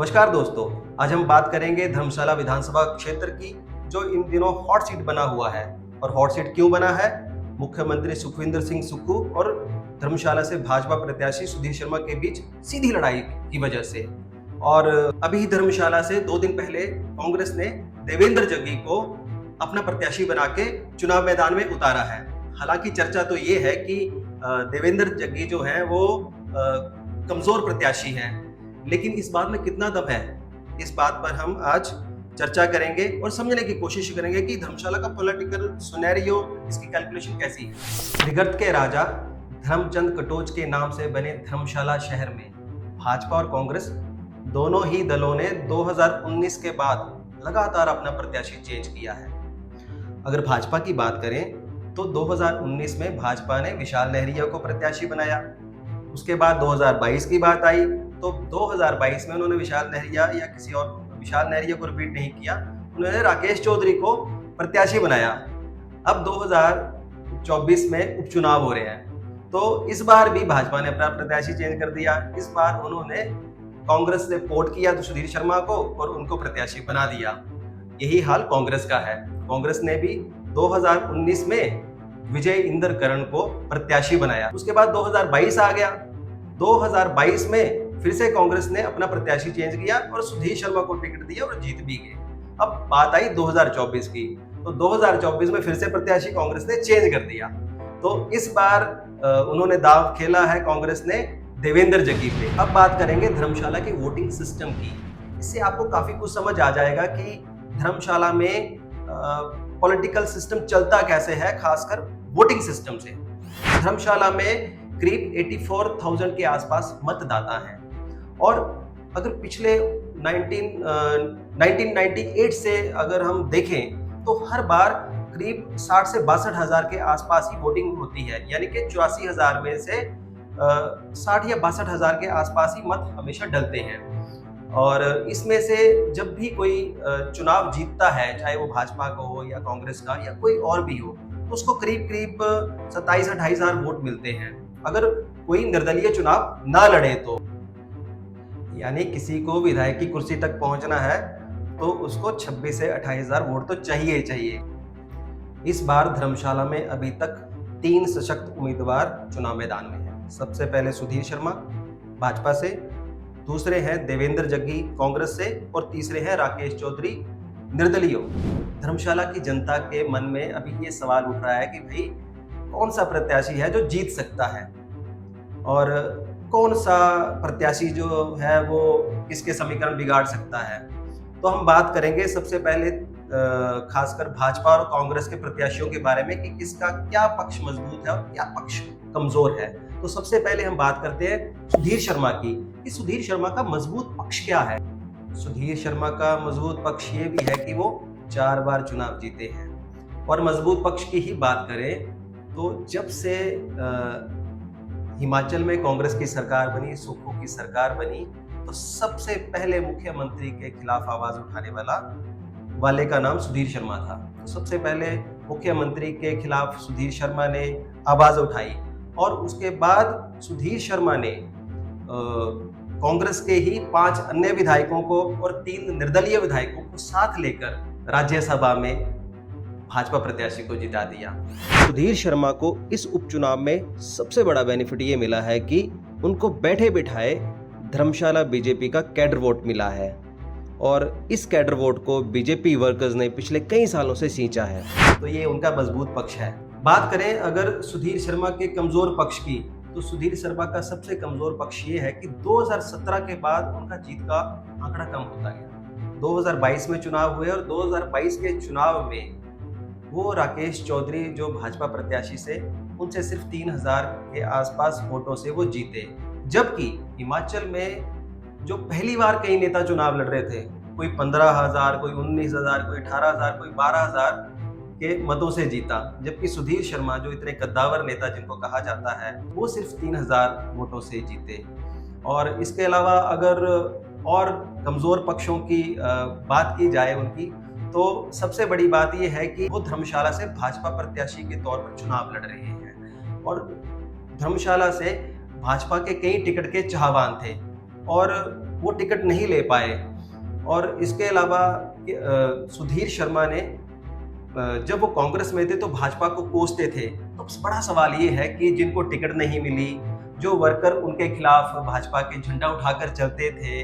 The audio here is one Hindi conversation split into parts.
नमस्कार दोस्तों, आज हम बात करेंगे धर्मशाला विधानसभा क्षेत्र की, जो इन दिनों हॉट सीट बना हुआ है। और हॉट सीट क्यों बना है? मुख्यमंत्री सुखविंदर सिंह सुक्खू और धर्मशाला से भाजपा प्रत्याशी सुधीर शर्मा के बीच सीधी लड़ाई की वजह से। और अभी धर्मशाला से 2 दिन पहले कांग्रेस ने देवेंद्र जग्गी को अपना प्रत्याशी बना के चुनाव मैदान में उतारा है। हालांकि चर्चा तो ये है कि देवेंद्र जग्गी जो है वो कमजोर प्रत्याशी हैं, लेकिन इस बात में कितना दम है, इस बात पर हम आज चर्चा करेंगे और समझने की कोशिश करेंगे कि धर्मशाला का पॉलिटिकल सिनेरियो, इसकी कैलकुलेशन कैसी है। त्रिगर्त के राजा धर्मचंद कटोच के नाम से बने धर्मशाला शहर में भाजपा और कांग्रेस दोनों ही दलों ने 2019 के बाद लगातार अपना प्रत्याशी चेंज किया है। अगर भाजपा की बात करें तो 2019 में भाजपा ने विशाल नेहरिया को प्रत्याशी बनाया। उसके बाद 2022 की बात आई तो 2022 में उन्होंने विशाल नेहरिया को रिपीट नहीं किया, उन्होंने राकेश चौधरी को प्रत्याशी बनाया। अब 2024 में उपचुनाव हो रहे हैं तो इस बार भी भाजपा ने अपना प्रत्याशी चेंज कर दिया। इस बार उन्होंने कांग्रेस से वोट किया तो सुधीर शर्मा को और उनको प्रत्याशी बना दिया। यही हाल कांग्रेस का है। कांग्रेस ने भी 2019 में विजय इंदर करण को प्रत्याशी बनाया। उसके बाद 2022 आ गया। 2022 में फिर से कांग्रेस ने अपना प्रत्याशी चेंज किया और सुधीर शर्मा को टिकट दिया और जीत भी गए। अब बात आई 2024 की, तो 2024 में फिर से प्रत्याशी कांग्रेस ने चेंज कर दिया। तो इस बार उन्होंने दांव खेला है कांग्रेस ने देवेंद्र जग्गी पे। अब बात करेंगे धर्मशाला के वोटिंग सिस्टम की। इससे आपको काफी कुछ समझ आ जाएगा कि धर्मशाला में पॉलिटिकल सिस्टम चलता कैसे है, खासकर वोटिंग सिस्टम से। धर्मशाला में करीब 84,000 के आसपास मतदाता हैं और अगर पिछले 1998 से अगर हम देखें तो हर बार करीब 60 से 62 हजार के आसपास ही वोटिंग होती है, यानी कि 84,000 में से 60 या 62 हजार के आसपास ही मत हमेशा डलते हैं। और इसमें से जब भी कोई चुनाव जीतता है, चाहे वो भाजपा का हो या कांग्रेस का या कोई और भी हो, तो उसको करीब 27-28 हजार वोट मिलते हैं। अगर कोई निर्दलीय चुनाव ना लड़े तो, यानी किसी को विधायक की कुर्सी तक पहुंचना है तो उसको 26 से 28 हजार वोट तो चाहिए। इस बार धर्मशाला में अभी तक 3 सशक्त उम्मीदवार चुनाव मैदान में हैं। सबसे पहले सुधीर शर्मा भाजपा से, दूसरे हैं देवेंद्र जग्गी कांग्रेस से और तीसरे हैं राकेश चौधरी निर्दलीय। धर्मशाला की जनता के मन में अभी ये सवाल उठ रहा है कि भाई कौन सा प्रत्याशी है जो जीत सकता है और कौन सा प्रत्याशी जो है वो किसके समीकरण बिगाड़ सकता है। तो हम बात करेंगे सबसे पहले खासकर भाजपा और कांग्रेस के प्रत्याशियों के बारे में कि किसका क्या पक्ष मजबूत है और क्या पक्ष कमजोर है। तो सबसे पहले हम बात करते हैं सुधीर शर्मा की कि सुधीर शर्मा का मजबूत पक्ष क्या है। सुधीर शर्मा का मजबूत पक्ष ये भी है कि वो 4 बार चुनाव जीते हैं। और मजबूत पक्ष की ही बात करें तो जब से हिमाचल में कांग्रेस की सरकार बनी, सुक्खू की सरकार बनी, तो सबसे पहले मुख्यमंत्री के खिलाफ आवाज उठाने वाले का नाम सुधीर शर्मा था। तो सबसे पहले मुख्यमंत्री के खिलाफ सुधीर शर्मा ने आवाज उठाई और उसके बाद सुधीर शर्मा ने कांग्रेस के ही 5 अन्य विधायकों को और 3 निर्दलीय विधायकों को साथ लेकर राज्यसभा में भाजपा प्रत्याशी को जिता दिया। सुधीर शर्मा को इस उपचुनाव में सबसे बड़ा बेनिफिट ये मिला है कि उनको बैठे बिठाए धर्मशाला बीजेपी का कैडर वोट मिला है और इस कैडर वोट को बीजेपी वर्कर्स ने पिछले कई सालों से सींचा है। तो ये उनका मजबूत पक्ष है। बात करें अगर सुधीर शर्मा के कमजोर पक्ष की, तो सुधीर शर्मा का सबसे कमजोर पक्ष ये है कि 2017 के बाद उनका जीत का आंकड़ा कम होता गया। 2022 में चुनाव हुए और 2022 के चुनाव में वो राकेश चौधरी जो भाजपा प्रत्याशी से, उनसे सिर्फ 3,000 के आसपास वोटों से वो जीते। जबकि हिमाचल में जो पहली बार कई नेता चुनाव लड़ रहे थे, कोई 15,000, कोई 19,000, कोई 18,000, कोई 12,000 के मतों से जीता, जबकि सुधीर शर्मा जो इतने कद्दावर नेता जिनको कहा जाता है, वो सिर्फ 3,000 वोटों से जीते। और इसके अलावा अगर और कमजोर पक्षों की बात की जाए उनकी, तो सबसे बड़ी बात यह है कि वो धर्मशाला से भाजपा प्रत्याशी के तौर पर चुनाव लड़ रहे हैं और धर्मशाला से भाजपा के कई टिकट के चाहवान थे। और वो टिकट नहीं ले पाए। और इसके अलावा सुधीर शर्मा ने जब वो कांग्रेस में थे तो भाजपा को कोसते थे। तो बड़ा सवाल ये है कि जिनको टिकट नहीं मिली, जो वर्कर उनके खिलाफ भाजपा के झंडा उठाकर चलते थे,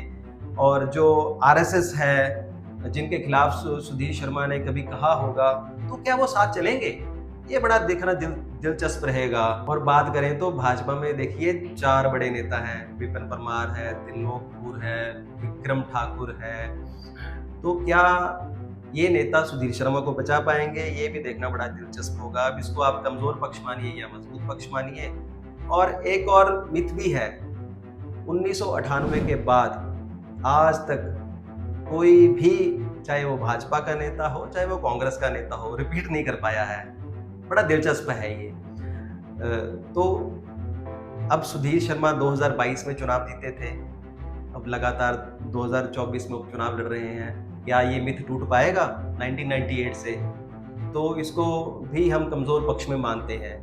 और जो आरएसएस है जिनके खिलाफ सुधीर शर्मा ने कभी कहा होगा, तो क्या वो साथ चलेंगे? ये बड़ा देखना दिलचस्प रहेगा। और बात करें तो भाजपा में देखिए 4 बड़े नेता हैं, विपिन परमार है, त्रिलोकपुर है, विक्रम ठाकुर है। तो क्या ये नेता सुधीर शर्मा को बचा पाएंगे? ये भी देखना बड़ा दिलचस्प होगा। अब इसको आप कमजोर पक्ष मानिए या मजबूत पक्ष मानिए। और एक और मिथ भी है, 1998 के बाद आज तक कोई भी, चाहे वो भाजपा का नेता हो चाहे वो कांग्रेस का नेता हो, रिपीट नहीं कर पाया है। बड़ा दिलचस्प है ये। तो अब सुधीर शर्मा 2022 में चुनाव जीते थे, अब लगातार 2024 में उपचुनाव लड़ रहे हैं। क्या ये मिथ टूट पाएगा 1998 से? तो इसको भी हम कमजोर पक्ष में मानते हैं,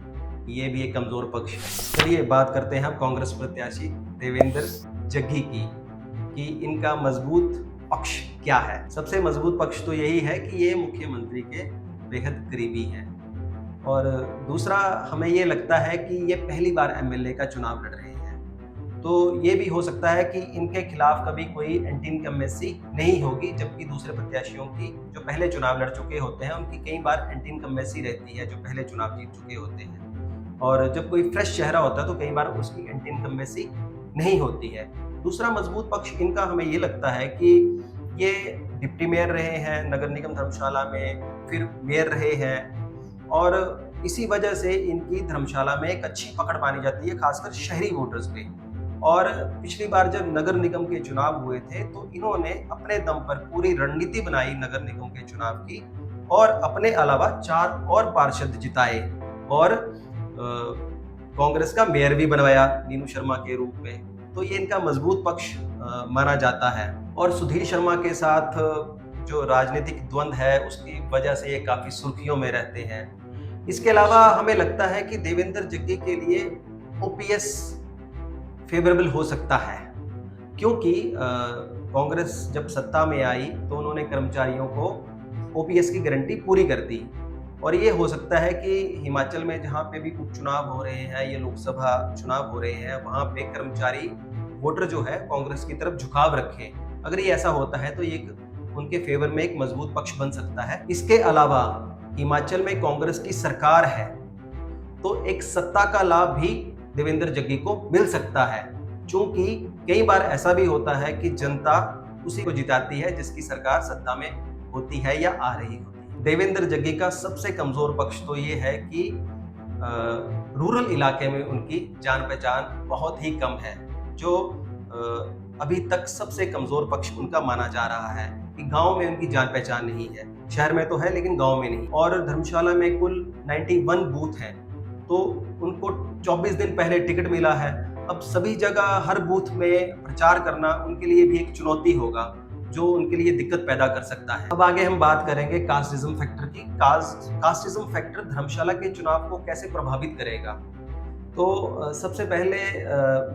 ये भी एक कमजोर पक्ष है। चलिए बात करते हैं हम कांग्रेस प्रत्याशी देवेंद्र जग्गी की, कि इनका मजबूत पक्ष क्या है। सबसे मजबूत पक्ष तो यही है कि ये मुख्यमंत्री के बेहद करीबी हैं। और दूसरा, हमें ये लगता है कि ये पहली बार एमएलए का चुनाव लड़ रहे हैं, तो ये भी हो सकता है कि इनके खिलाफ कभी कोई एंटी इनकम्बेंसी नहीं होगी, जबकि दूसरे प्रत्याशियों की जो पहले चुनाव लड़ चुके होते हैं उनकी कई बार एंटी इनकम्बेंसी रहती है, जो पहले चुनाव जीत चुके होते हैं। और जब कोई फ्रेश चेहरा होता है तो कई बार उसकी एंटी इनकम्बेंसी नहीं होती है। दूसरा मजबूत पक्ष इनका हमें ये लगता है कि ये डिप्टी मेयर रहे हैं नगर निगम धर्मशाला में, फिर मेयर रहे हैं, और इसी वजह से इनकी धर्मशाला में एक अच्छी पकड़ मानी जाती है, खासकर शहरी वोटर्स पे। और पिछली बार जब नगर निगम के चुनाव हुए थे तो इन्होंने अपने दम पर पूरी रणनीति बनाई नगर निगम के चुनाव की, और अपने अलावा 4 और पार्षद जिताए, और कांग्रेस का मेयर भी बनवाया नीनू शर्मा के रूप में। तो ये इनका मजबूत पक्ष माना जाता है। और सुधीर शर्मा के साथ जो राजनीतिक द्वंद्व है उसकी वजह से ये काफी सुर्खियों में रहते हैं। इसके अलावा हमें लगता है कि देवेंद्र जग्गी के लिए ओपीएस फेवरेबल हो सकता है, क्योंकि कांग्रेस जब सत्ता में आई तो उन्होंने कर्मचारियों को ओपीएस की गारंटी पूरी कर दी। और ये हो सकता है कि हिमाचल में जहाँ पे भी उपचुनाव हो रहे हैं, ये लोकसभा चुनाव हो रहे हैं, वहाँ पे कर्मचारी वोटर जो है कांग्रेस की तरफ झुकाव रखें। अगर ये ऐसा होता है तो ये उनके फेवर में एक मजबूत पक्ष बन सकता है। इसके अलावा हिमाचल में कांग्रेस की सरकार है, तो एक सत्ता का लाभ भी देवेंद्र जग्गी को मिल सकता है, क्योंकि कई बार ऐसा भी होता है कि जनता उसी को जिताती है जिसकी सरकार सत्ता में होती है या आ रही होती है। देवेंद्र जग्गी का सबसे कमजोर पक्ष तो ये है कि रूरल इलाके में उनकी जान पहचान बहुत ही कम है, जो अभी तक सबसे कमजोर पक्ष उनका माना जा रहा है कि गांव में उनकी जान पहचान नहीं है। शहर में तो है लेकिन गांव में नहीं। और धर्मशाला में कुल 91 बूथ हैं, तो उनको 24 दिन पहले टिकट मिला है। अब सभी जगह हर बूथ में प्रचार करना उनके लिए भी एक चुनौती होगा, जो उनके लिए दिक्कत पैदा कर सकता है। अब आगे हम बात करेंगे कास्टिज्म फैक्टर की। कास्टिज्म फैक्टर धर्मशाला के चुनाव को कैसे प्रभावित करेगा? तो सबसे पहले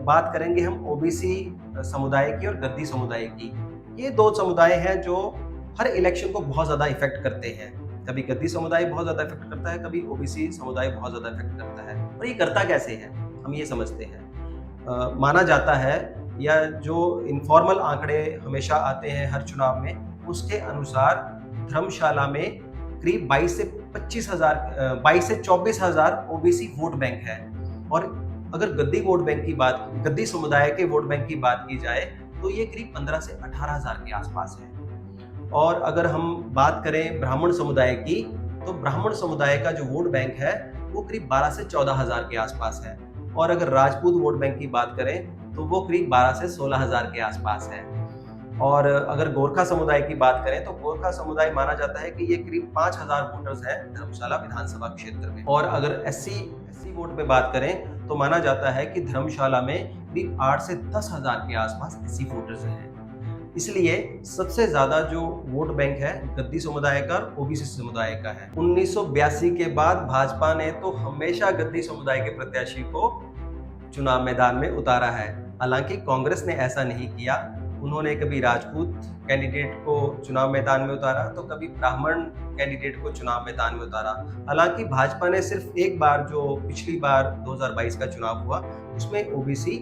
बात करेंगे हम ओबीसी समुदाय की और गद्दी समुदाय की। ये 2 समुदाय हैं जो हर इलेक्शन को बहुत ज़्यादा इफेक्ट करते हैं। कभी गद्दी समुदाय बहुत ज़्यादा इफेक्ट करता है, कभी ओबीसी समुदाय बहुत ज़्यादा इफेक्ट करता है। और ये करता कैसे है, हम ये समझते हैं। माना जाता है, या जो इनफॉर्मल आंकड़े हमेशा आते हैं हर चुनाव में, उसके अनुसार धर्मशाला में करीब 22 से 24 हज़ार ओबीसी वोट बैंक है। और अगर गद्दी समुदाय के वोट बैंक की बात की जाए तो ये करीब 15 से 18 हज़ार के आसपास है। और अगर हम बात करें ब्राह्मण समुदाय की, तो ब्राह्मण समुदाय का जो वोट बैंक है वो करीब 12 से 14 हज़ार के आसपास है। और अगर राजपूत वोट बैंक की बात करें तो वो करीब 12 से 16 हज़ार के आसपास है। और अगर गोरखा समुदाय की बात करें तो गोरखा समुदाय माना जाता है कि ये करीब 5,000 वोटर्स हैं धर्मशाला विधानसभा क्षेत्र में। और अगर एससी वोट पे बात करें तो माना जाता है कि धर्मशाला में करीब 8 से 10 हज़ार के आसपास एससी वोटर्स हैं। इसलिए सबसे ज्यादा जो वोट बैंक है गद्दी समुदाय का और ओबीसी समुदाय का है। 1982 के बाद भाजपा ने तो हमेशा गद्दी समुदाय के प्रत्याशी को चुनाव मैदान में उतारा है। हालांकि कांग्रेस ने ऐसा नहीं किया। उन्होंने कभी राजपूत कैंडिडेट को चुनाव मैदान में उतारा तो कभी ब्राह्मण कैंडिडेट को चुनाव मैदान में उतारा। हालांकि भाजपा ने सिर्फ एक बार, जो पिछली बार 2022 का चुनाव हुआ, उसमें ओबीसी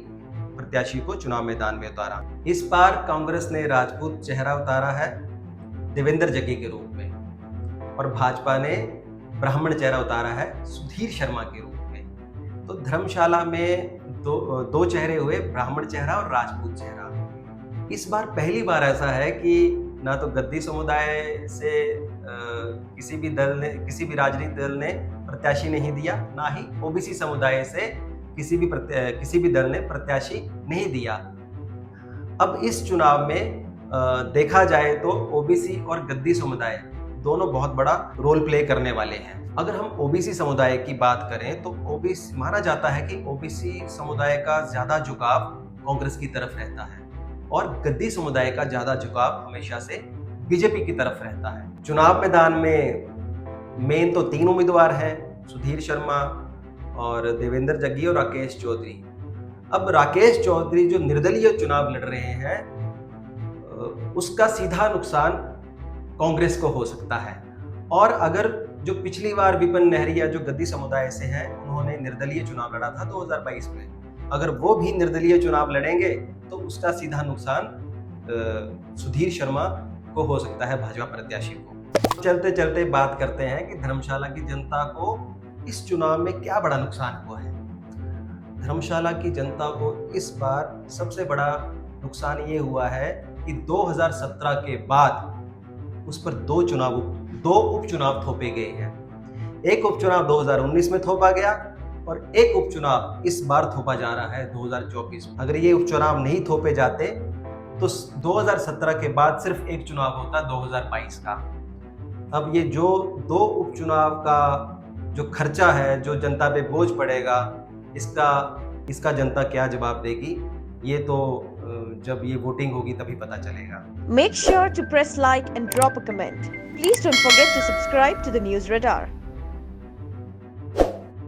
प्रत्याशी को चुनाव मैदान में उतारा। इस बार कांग्रेस ने राजपूत चेहरा उतारा है देवेंद्र जग्गी के रूप में, और भाजपा ने ब्राह्मण चेहरा उतारा है सुधीर शर्मा के रूप में। तो धर्मशाला में दो चेहरे हुए, ब्राह्मण चेहरा और राजपूत चेहरा। इस बार पहली बार ऐसा है कि ना तो गद्दी समुदाय से किसी भी राजनीतिक दल ने प्रत्याशी नहीं दिया, ना ही ओबीसी समुदाय से किसी भी दल ने प्रत्याशी नहीं दिया। अब इस चुनाव में देखा जाए तो ओबीसी और गद्दी समुदाय दोनों बहुत बड़ा रोल प्ले करने वाले हैं। अगर हम ओबीसी समुदाय की बात करें तो ओबीसी माना जाता है कि ओबीसी समुदाय का ज्यादा झुकाव कांग्रेस की तरफ रहता है और गद्दी समुदाय का ज्यादा झुकाव हमेशा से बीजेपी की तरफ रहता है। चुनाव मैदान में मेन तो 3 उम्मीदवार हैं, सुधीर शर्मा और देवेंद्र जग्गी और राकेश चौधरी। अब राकेश चौधरी जो निर्दलीय चुनाव लड़ रहे हैं, उसका सीधा नुकसान कांग्रेस को हो सकता है। और अगर जो पिछली बार विपिन नहरिया जो गद्दी समुदाय से हैं, उन्होंने निर्दलीय चुनाव लड़ा था 2022 में, अगर वो भी निर्दलीय चुनाव लड़ेंगे तो उसका सीधा नुकसान सुधीर शर्मा को हो सकता है, भाजपा प्रत्याशी को। चलते चलते बात करते हैं कि धर्मशाला की जनता को इस चुनाव में क्या बड़ा नुकसान हुआ है। धर्मशाला की जनता को इस बार सबसे बड़ा नुकसान ये हुआ है कि 2017 के बाद उस पर दो उपचुनाव थोपे गए हैं। एक उपचुनाव 2019 में थोपा गया और एक उपचुनाव इस बार थोपा जा रहा है 2024 में। अगर ये उपचुनाव नहीं थोपे जाते तो 2017 के बाद सिर्फ एक चुनाव होता 2022 का। अब ये जो 2 उपचुनाव का जो खर्चा है, जो जनता पे बोझ पड़ेगा, इसका जनता क्या जवाब देगी, ये तो जब ये वोटिंग होगी तभी पता चलेगा। Make sure to press like and drop a comment. Please don't forget to subscribe to the News Radar.